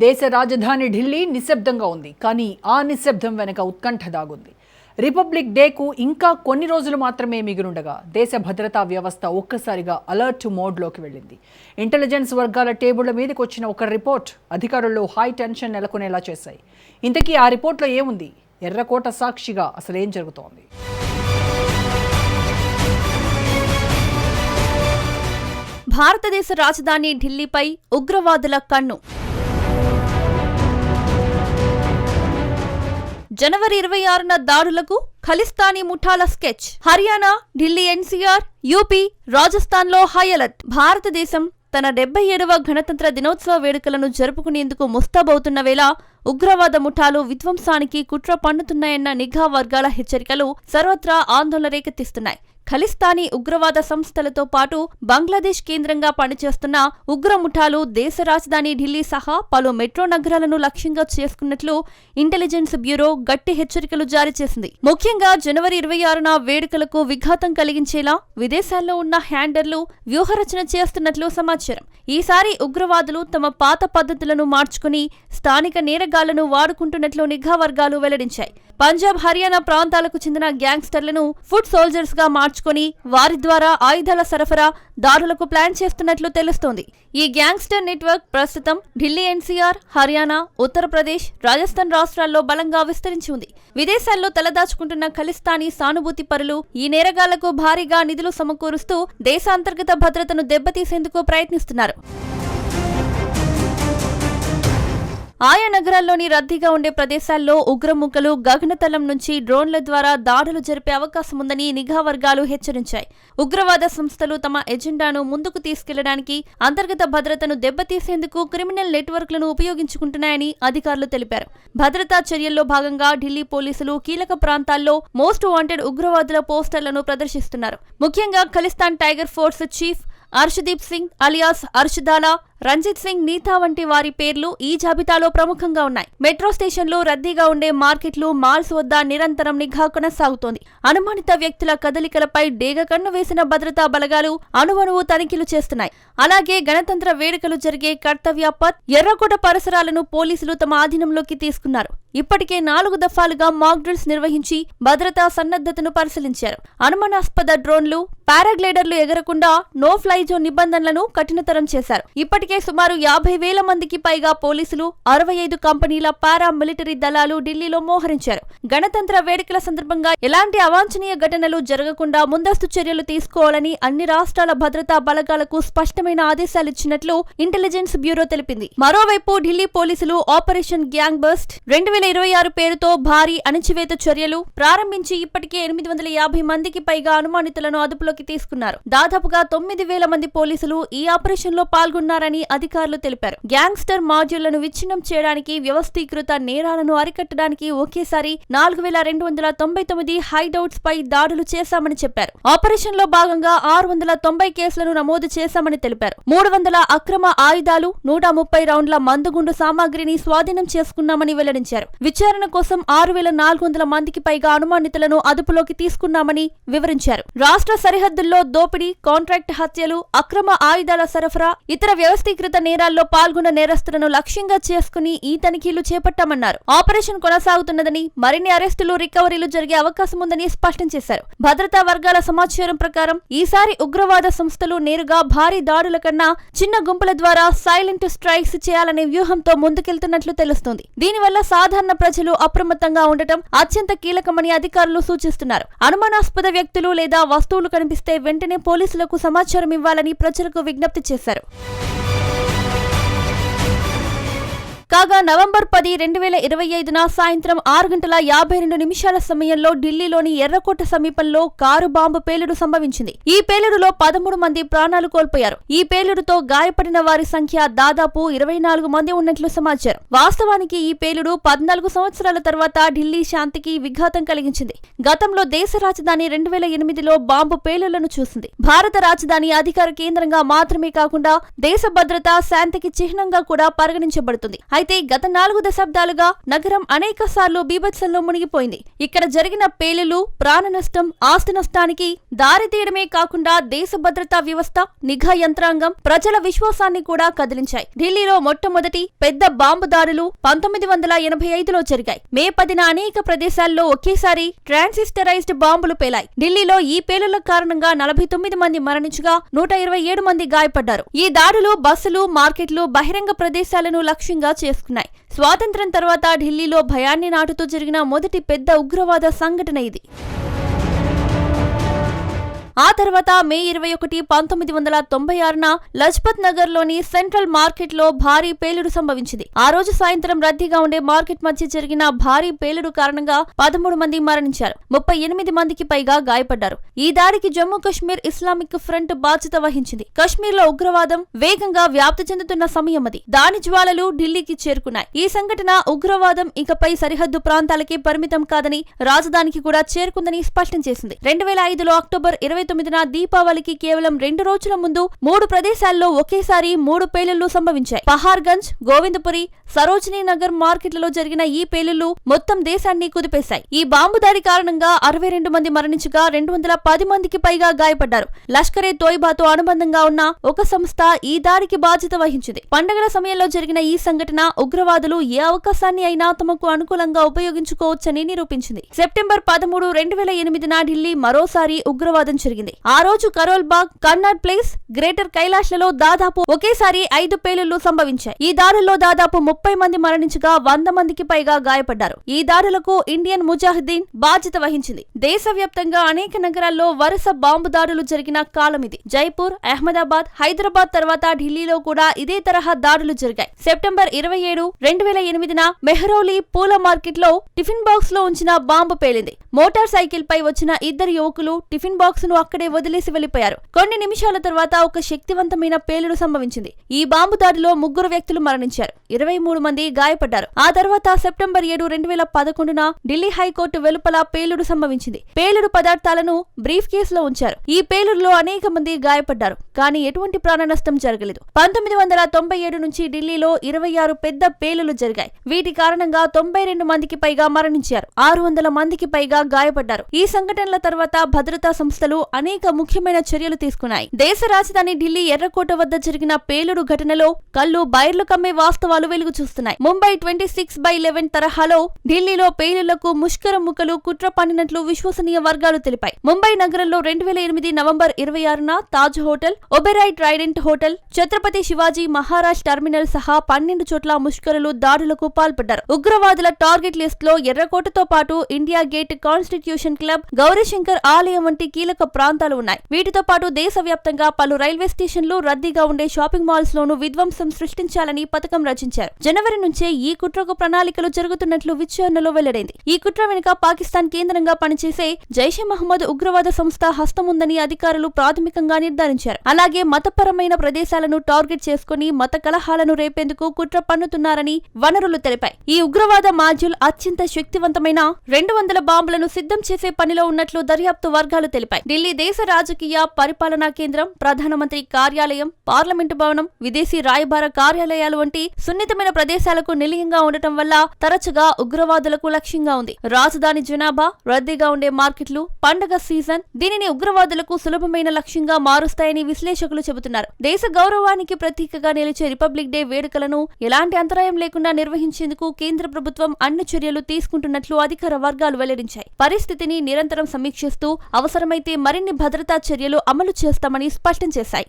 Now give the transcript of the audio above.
దేశ రాజధాని ఢిల్లీ నిశ్శబ్దంగా ఉంది. కానీ ఆ నిశ్శబ్దం వెనక ఉత్కంఠ దాగుంది. రిపబ్లిక్ డేకు ఇంకా కొన్ని రోజులు మాత్రమే మిగిలుండగా దేశ భద్రతా వ్యవస్థ ఒక్కసారిగా అలర్ట్ మోడ్లోకి వెళ్ళింది. ఇంటెలిజెన్స్ వర్గాల టేబుళ్ల మీదకి వచ్చిన ఒక రిపోర్ట్ అధికారుల్లో హై టెన్షన్ నెలకొనేలా చేశాయి. ఇంతకీ ఆ రిపోర్ట్లో ఏముంది? ఎర్రకోట సాక్షిగా అసలేం జరుగుతోంది? భారతదేశ రాజధాని ఢిల్లీపై ఉగ్రవాదుల కన్ను. జనవరి 26న దాడులకు ఖలిస్తానీ ముఠాల sketch. Haryana, Delhi NCR, UP, రాజస్థాన్లో హై అలర్ట్. భారతదేశం తన 77వ గణతంత్ర దినోత్సవ వేడుకలను జరుపుకునేందుకు ముస్తాబవుతున్న వేళ ఉగ్రవాద ముఠాలు విధ్వంసానికి కుట్ర పన్నుతున్నాయన్న నిఘా వర్గాల హెచ్చరికలు సర్వత్రా ఆందోళన రేకెత్తిస్తున్నాయి. ఖలిస్తానీ ఉగ్రవాద సంస్థలతో పాటు బంగ్లాదేశ్ కేంద్రంగా పనిచేస్తున్న ఉగ్ర ముఠాలు దేశ రాజధాని ఢిల్లీ సహా పలు మెట్రో నగరాలను లక్ష్యంగా చేసుకున్నట్లు ఇంటెలిజెన్స్ బ్యూరో గట్టి హెచ్చరికలు జారీ చేసింది. ముఖ్యంగా జనవరి 26న వేడుకలకు విఘాతం కలిగించేలా విదేశాల్లో ఉన్న హ్యాండర్లు వ్యూహరచన చేస్తున్నట్లు సమాచారం. ఈసారి ఉగ్రవాదులు తమ పాత పద్ధతులను మార్చుకుని స్థానిక నేరగాళ్లను వాడుకుంటున్నట్లు నిఘా వర్గాలు వెల్లడించాయి. పంజాబ్, హర్యానా ప్రాంతాలకు చెందిన గ్యాంగ్స్టర్లను ఫుడ్ సోల్జర్స్ గా మార్చుకుని వారి ద్వారా ఆయుధాల సరఫరా, దాడులకు ప్లాన్ చేస్తున్నట్లు తెలుస్తోంది. ఈ గ్యాంగ్స్టర్ నెట్వర్క్ ప్రస్తుతం ఢిల్లీ ఎన్సీఆర్, హర్యానా, ఉత్తరప్రదేశ్, రాజస్థాన్ రాష్ట్రాల్లో బలంగా విస్తరించి ఉంది. విదేశాల్లో తలదాచుకుంటున్న ఖలిస్తానీ సానుభూతి పరులు ఈ నేరగాళ్లకు భారీగా నిధులు సమకూరుస్తూ దేశ అంతర్గత భద్రతను దెబ్బతీసేందుకు ప్రయత్నిస్తున్నారు. ఆయా నగరాల్లోని రద్దీగా ఉండే ప్రదేశాల్లో ఉగ్రముక్కలు గగనతలం నుంచి డ్రోన్ల ద్వారా దాడులు జరిపే అవకాశం ఉందని నిఘా వర్గాలు హెచ్చరించాయి. ఉగ్రవాద సంస్థలు తమ ఎజెండాను ముందుకు తీసుకెళ్లడానికి అంతర్గత భద్రతను దెబ్బతీసేందుకు క్రిమినల్ నెట్వర్క్లను ఉపయోగించుకుంటున్నాయని అధికారులు తెలిపారు. భద్రతా చర్యల్లో భాగంగా ఢిల్లీ పోలీసులు కీలక ప్రాంతాల్లో మోస్ట్ వాంటెడ్ ఉగ్రవాదుల పోస్టర్లను ప్రదర్శిస్తున్నారు. ముఖ్యంగా Khalistan tiger force chief Arshdeep Singh alias Arsh Dalla, Ranjit Singh Neeta వంటి వారి పేర్లు ఈ జాబితాలో ప్రముఖంగా ఉన్నాయి. మెట్రో స్టేషన్లు, రద్దీగా ఉండే మార్కెట్లు, మాల్స్ వద్ద నిరంతరం నిఘా కొనసాగుతోంది. అనుమానిత వ్యక్తుల కదలికలపై డేగ కన్ను వేసిన భద్రతా బలగాలు అణువణువు తనిఖీలు చేస్తున్నాయి. అలాగే గణతంత్ర వేడుకలు జరిగే కర్తవ్య పథ్, ఎర్రకోట పరిసరాలను పోలీసులు తమ ఆధీనంలోకి తీసుకున్నారు. ఇప్పటికే 4 దఫాలుగా మాక్ డ్రిల్స్ నిర్వహించి భద్రతా సన్నద్ధతను పరిశీలించారు. అనుమానాస్పద డ్రోన్లు, పారాగ్లైడర్లు ఎగరకుండా నో ఫ్లై జోన్ నిబంధనలను కఠినతరం చేశారు. ఇప్పటికే సుమారు 50,000 మందికి పైగా పోలీసులు, 65 కంపెనీల పారా మిలిటరీ దళాలు ఢిల్లీలో మోహరించారు. గణతంత్ర వేడుకల సందర్భంగా ఎలాంటి అవాంఛనీయ ఘటనలు జరగకుండా ముందస్తు చర్యలు తీసుకోవాలని అన్ని రాష్ట్రాల భద్రతా బలగాలకు స్పష్టమైన ఆదేశాలిచ్చినట్లు ఇంటెలిజెన్స్ బ్యూరో తెలిపింది. మరోవైపు ఢిల్లీ పోలీసులు ఆపరేషన్ గ్యాంగ్ బస్ట్ 2026 పేరుతో భారీ అణచివేత చర్యలు ప్రారంభించి ఇప్పటికే 850 మందికి పైగా అనుమానితులను అదుపులోకి తీసుకున్నారు. దాదాపుగా 9,000 మంది పోలీసులు ఈ ఆపరేషన్ లో పాల్గొన్నారని అధికారులు తెలిపారు. గ్యాంగ్స్టర్ మాడ్యూళ్లను విచ్ఛిన్నం చేయడానికి, వ్యవస్థీకృత నేరాలను అరికట్టడానికి ఒకేసారి 4,299 హైడౌట్స్ పై దాడులు చేశామని చెప్పారు. ఆపరేషన్ లో భాగంగా 690 కేసులను నమోదు చేశామని తెలిపారు. 300 అక్రమ ఆయుధాలు, 130 రౌండ్ల మందుగుండు సామాగ్రిని స్వాధీనం చేసుకున్నామని వెల్లడించారు. విచారణ కోసం 6,400 మందికి పైగా అనుమానితులను అదుపులోకి తీసుకున్నామని వివరించారు. రాష్ట్ర సరిహద్దుల్లో దోపిడీ, కాంట్రాక్ట్ హత్యలు, అక్రమ ఆయుధాల సరఫరా, ఇతర వ్యవస్థీకృత నేరాల్లో పాల్గొన్న నేరస్తులను లక్ష్యంగా చేసుకుని ఈ తనిఖీలు చేపట్టామన్నారు. ఆపరేషన్ కొనసాగుతున్నదని, మరిన్ని అరెస్టులు, రికవరీలు జరిగే అవకాశం ఉందని స్పష్టం చేశారు. భద్రతా వర్గాల సమాచారం ప్రకారం ఈసారి ఉగ్రవాద సంస్థలు నేరుగా భారీ దాడుల కన్నా చిన్న గుంపుల ద్వారా సైలెంట్ స్ట్రైక్స్ చేయాలనే వ్యూహంతో ముందుకెళ్తున్నట్లు తెలుస్తోంది. దీనివల్ల సాధారణ ప్రజలు అప్రమత్తంగా ఉండటం అత్యంత కీలకమని అధికారులు సూచిస్తున్నారు. అనుమానాస్పద వ్యక్తులు లేదా వస్తువులు కనిపిస్తే వెంటనే పోలీసులకు సమాచారం ఇవ్వాలని ప్రజలకు విజ్ఞప్తి చేశారు. కాగా నవంబర్ 10, 2025న సాయంత్రం 6:52 సమయంలో ఢిల్లీలోని ఎర్రకోట సమీపంలో కారు బాంబు పేలుడు సంభవించింది. ఈ పేలుడులో 13 మంది ప్రాణాలు కోల్పోయారు. ఈ పేలుడుతో గాయపడిన వారి సంఖ్య దాదాపు 24 మంది ఉన్నట్లు సమాచారం. వాస్తవానికి ఈ పేలుడు 14 సంవత్సరాల తర్వాత ఢిల్లీ శాంతికి విఘాతం కలిగించింది. గతంలో దేశ రాజధాని 2008లో బాంబు పేలుళ్లను చూసింది. భారత రాజధాని అధికార కేంద్రంగా మాత్రమే కాకుండా దేశ భద్రత, శాంతికి చిహ్నంగా కూడా పరిగణించబడుతుంది. అయితే గత 4 దశాబ్దాలుగా నగరం అనేక సార్లు బీభత్సంలో మునిగిపోయింది. ఇక్కడ జరిగిన పేలులు, ప్రాణ నష్టం, ఆస్తి నష్టానికి దారితీయడమే కాకుండా దేశ భద్రతా వ్యవస్థ, నిఘా యంత్రాంగం, ప్రజల విశ్వాసాన్ని కూడా కదిలించాయి. ఢిల్లీలో మొట్టమొదటి పెద్ద బాంబు దాడులు 1985లో జరిగాయి. మే 10న అనేక ప్రదేశాల్లో ఒకేసారి ట్రాన్సిస్టరైజ్డ్ బాంబులు పేలాయి. ఢిల్లీలో ఈ పేలుల కారణంగా 49 మంది మరణించగా 127 మంది గాయపడ్డారు. ఈ దాడులు బస్సులు, మార్కెట్లు, బహిరంగ ప్రదేశాలను లక్ష్యంగా చేసుకున్నాయి. స్వాతంత్ర్యం తర్వాత ఢిల్లీలో భయాన్ని నాటుతూ జరిగిన మొదటి పెద్ద ఉగ్రవాద సంఘటన ఇది. ఆ తర్వాత మే 21, 1996న లజ్పత్ నగర్ లోని సెంట్రల్ మార్కెట్ లో భారీ పేలుడు సంభవించింది. ఆ రోజు సాయంత్రం రద్దీగా ఉండే మార్కెట్ మధ్య జరిగిన భారీ పేలుడు కారణంగా 13 మంది మరణించారు, 38 మందికి పైగా గాయపడ్డారు. ఈ దాడికి జమ్మూ కశ్మీర్ ఇస్లామిక్ ఫ్రంట్ బాధ్యత వహించింది. కశ్మీర్ లో ఉగ్రవాదం వేగంగా వ్యాప్తి చెందుతున్న సమయం అది. దాని జ్వాలలు ఢిల్లీకి చేరుకున్నాయి. ఈ సంఘటన ఉగ్రవాదం ఇకపై సరిహద్దు ప్రాంతాలకే పరిమితం కాదని, రాజధానికి కూడా చేరుకుందని స్పష్టం చేసింది. 2005లో అక్టోబర్ 29న దీపావళికి కేవలం 2 రోజుల ముందు 3 ప్రదేశాల్లో ఒకేసారి 3 పేలుళ్లు సంభవించాయి. పహార్గంజ్, గోవిందపురి, సరోజినీ నగర్ మార్కెట్లలో జరిగిన ఈ పేలుళ్లు మొత్తం దేశాన్ని కుదిపేశాయి. ఈ బాంబు దాడి కారణంగా 62 మంది మరణించగా 210 మందికి పైగా గాయపడ్డారు. లష్కరే తోయిబాతో అనుబంధంగా ఉన్న ఒక సంస్థ ఈ దాడికి బాధ్యత వహించింది. పండుగల సమయంలో జరిగిన ఈ సంఘటన ఉగ్రవాదులు ఏ అవకాశాన్ని అయినా తమకు అనుకూలంగా ఉపయోగించుకోవచ్చని నిరూపించింది. సెప్టెంబర్ 13, 2008న ఢిల్లీ మరోసారి ఉగ్రవాదం జరిగింది. ఆ రోజు కరోల్ బాగ్, కన్నాట్ ప్లేస్, గ్రేటర్ కైలాష్లలో దాదాపు ఒకేసారి 5 పేలుళ్లు సంభవించాయి. ఈ దాడుల్లో దాదాపు 30 మంది మరణించగా 100 మందికి పైగా గాయపడ్డారు. ఈ దాడులకు ఇండియన్ ముజాహిదీన్ బాధ్యత వహించింది. దేశవ్యాప్తంగా అనేక నగరాల్లో వరుస బాంబు దాడులు జరిగిన కాలం ఇది. జైపూర్, అహ్మదాబాద్, హైదరాబాద్ తర్వాత ఢిల్లీలో కూడా ఇదే తరహా దాడులు జరిగాయి. సెప్టెంబర్ 27, 2008న మెహ్రౌలీ పూల మార్కెట్ లో టిఫిన్ బాక్స్ లో ఉంచిన బాంబు పేలింది. మోటార్ సైకిల్ పై వచ్చిన 2 యువకులు టిఫిన్ బాక్స్ ను అక్కడే వదిలేసి వెళ్లిపోయారు. కొన్ని నిమిషాల తర్వాత ఒక శక్తివంతమైన పేలుడు సంభవించింది. ఈ బాంబు దాడిలో 3 వ్యక్తులు మరణించారు, 23 మంది గాయపడ్డారు. ఆ తర్వాత సెప్టెంబర్ 7, 2011న ఢిల్లీ హైకోర్టు వెలుపల పేలుడు సంభవించింది. పేలుడు పదార్థాలను బ్రీఫ్ కేసులో ఉంచారు. ఈ పేలుడులో అనేక మంది గాయపడ్డారు, కానీ ఎటువంటి ప్రాణ నష్టం జరగలేదు. 1997 నుంచి ఢిల్లీలో 26 పెద్ద పేలులు జరిగాయి. వీటి కారణంగా 92 మందికి పైగా మరణించారు, 600 మందికి పైగా గాయపడ్డారు. ఈ సంఘటనల తర్వాత భద్రతా సంస్థలు అనేక ముఖ్యమైన చర్యలు తీసుకున్నాయి. దేశ రాజధాని ఢిల్లీ ఎర్రకోట వద్ద జరిగిన పేలుడు ఘటనలో కళ్ళు బైర్లు కమ్మే వాస్తవాలు వెలుగు చూస్తున్నాయి. ముంబై 26/11 తరహాలో ఢిల్లీలో పేలుళ్లకు ముష్కర ముక్కలు కుట్ర పన్నినట్లు విశ్వసనీయ వర్గాలు తెలిపాయి. ముంబై నగరంలో 2008 నవంబర్ 26న Taj hotel, Oberoi Trident hotel, Chhatrapati Shivaji Maharaj terminal సహా 12 చోట్ల ముష్కరులు దాడులకు పాల్పడ్డారు. ఉగ్రవాదుల టార్గెట్ లిస్ట్ లో ఎర్రకోటతో పాటు India gate, constitution club, Gauri Shankar ఆలయం వంటి కీలక ప్రాంతాలు ఉన్నాయి. వీటితో పాటు దేశవ్యాప్తంగా పలు రైల్వే స్టేషన్లు, రద్దీగా ఉండే షాపింగ్ మాల్స్ లోనూ విధ్వంసం సృష్టించాలని పథకం రచించారు. జనవరి నుంచే ఈ కుట్రకు ప్రణాళికలు జరుగుతున్నట్లు విచారణలో వెల్లడైంది. ఈ కుట్ర వెనుక పాకిస్తాన్ కేంద్రంగా పనిచేసే జైషే మహమ్మద్ ఉగ్రవాద సంస్థ హస్తముందని అధికారులు ప్రాథమికంగా నిర్ధారించారు. అలాగే మతపరమైన ప్రదేశాలను టార్గెట్ చేసుకుని మత కలహాలను రేపేందుకు కుట్ర పన్నుతున్నారని వనరులు తెలిపాయి. ఈ ఉగ్రవాద మాడ్యూల్ అత్యంత శక్తివంతమైన 200 బాంబులను సిద్ధం చేసే పనిలో ఉన్నట్లు దర్యాప్తు వర్గాలు తెలిపాయి. ఢిల్లీ దేశ రాజకీయ పరిపాలనా కేంద్రం, ప్రధానమంత్రి కార్యాలయం, పార్లమెంటు భవనం, విదేశీ రాయబార కార్యాలయాలు వంటి సున్నితమైన ప్రదేశాలకు నిలయంగా ఉండటం వల్ల తరచుగా ఉగ్రవాదులకు లక్ష్యంగా ఉంది. రాజధాని జనాభా, రద్దీగా ఉండే మార్కెట్లు, పండగ సీజన్ దీనిని ఉగ్రవాదులకు సులభమైన లక్ష్యంగా మారుస్తాయని విశ్లేషకులు చెబుతున్నారు. దేశ గౌరవానికి ప్రతీకగా నిలిచే రిపబ్లిక్ డే వేడుకలను ఎలాంటి అంతరాయం లేకుండా నిర్వహించేందుకు కేంద్ర ప్రభుత్వం అన్ని చర్యలు తీసుకుంటున్నట్లు అధికార వర్గాలు వెల్లడించాయి. పరిస్థితిని నిరంతరం సమీక్షిస్తూ అవసరమైతే మరిన్ని భద్రతా చర్యలు అమలు చేస్తామని స్పష్టం చేశాయి.